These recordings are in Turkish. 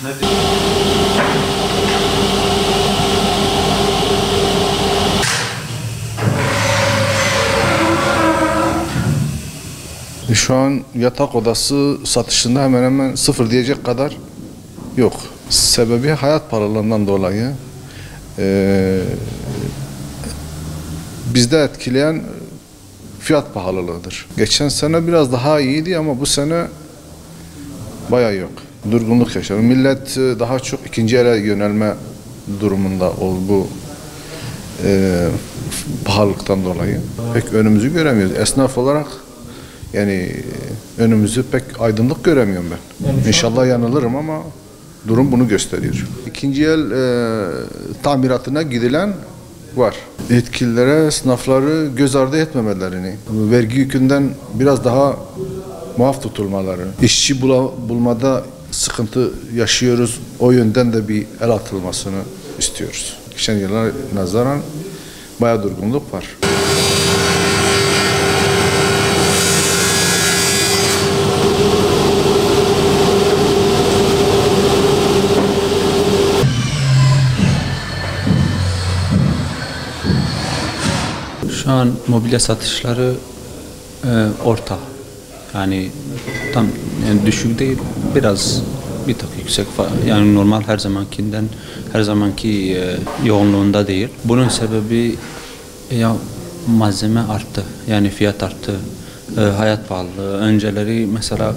Nedir? Şu an yatak odası satışında hemen hemen sıfır diyecek kadar yok. Sebebi hayat pahalılığından dolayı. Bizde etkileyen fiyat pahalılığıdır. Geçen sene biraz daha iyiydi ama bu sene bayağı yok. Durgunluk yaşıyor. Millet daha çok ikinci ele yönelme durumunda bu pahalılıktan dolayı. Pek önümüzü göremiyoruz. Esnaf olarak yani önümüzü pek aydınlık göremiyorum ben. Yani İnşallah yanılırım ama durum bunu gösteriyor. İkinci el tamiratına gidilen var. Yetkililere esnafları göz ardı etmemelerini, vergi yükünden biraz daha muaf tutulmaları, işçi bulmada sıkıntı yaşıyoruz. O yönden de bir el atılmasını istiyoruz. Geçen yıla nazaran bayağı durgunluk var. Şu an mobilya satışları orta. Yani tam yani düşük değil, biraz bir tık yüksek. Yani normal her zamanki yoğunluğunda değil. Bunun sebebi ya malzeme arttı. Yani fiyat arttı. Hayat pahalılığı. Önceleri mesela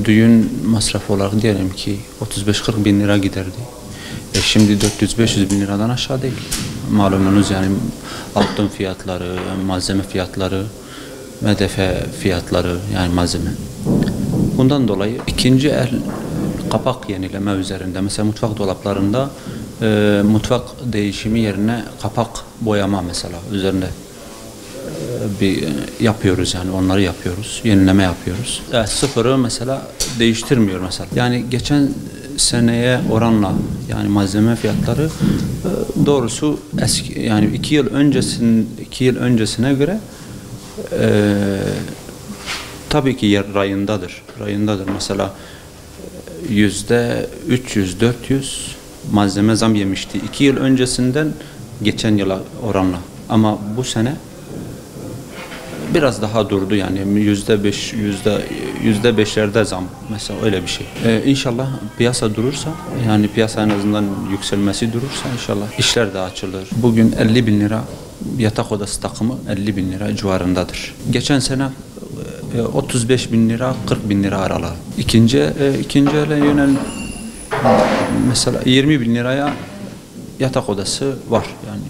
düğün masrafı olarak diyelim ki 35-40 bin lira giderdi. Şimdi 400-500 bin liradan aşağı değil. Malumunuz yani altın fiyatları, malzeme fiyatları, medefe fiyatları yani malzeme. Bundan dolayı ikinci el kapak yenileme üzerinde mesela mutfak dolaplarında mutfak değişimi yerine kapak boyama mesela üzerinde bir yapıyoruz yani onları yapıyoruz, yenileme yapıyoruz. Sıfırı mesela değiştirmiyor mesela. Yani geçen seneye oranla yani malzeme fiyatları doğrusu eski yani 2 yıl öncesine göre tabii ki rayındadır. Mesela %300-400 malzeme zam yemişti 2 yıl öncesinden geçen yıla oranla. Ama bu sene biraz daha durdu yani %5'lerde zam mesela öyle bir şey. İnşallah piyasa durursa yani piyasa en azından yükselmesi durursa inşallah işler de açılır. Bugün 50 bin lira yatak odası takımı 50 bin lira civarındadır. Geçen sene 35 bin lira 40 bin lira aralığı. İkinci ele yönel mesela 20 bin liraya yatak odası var yani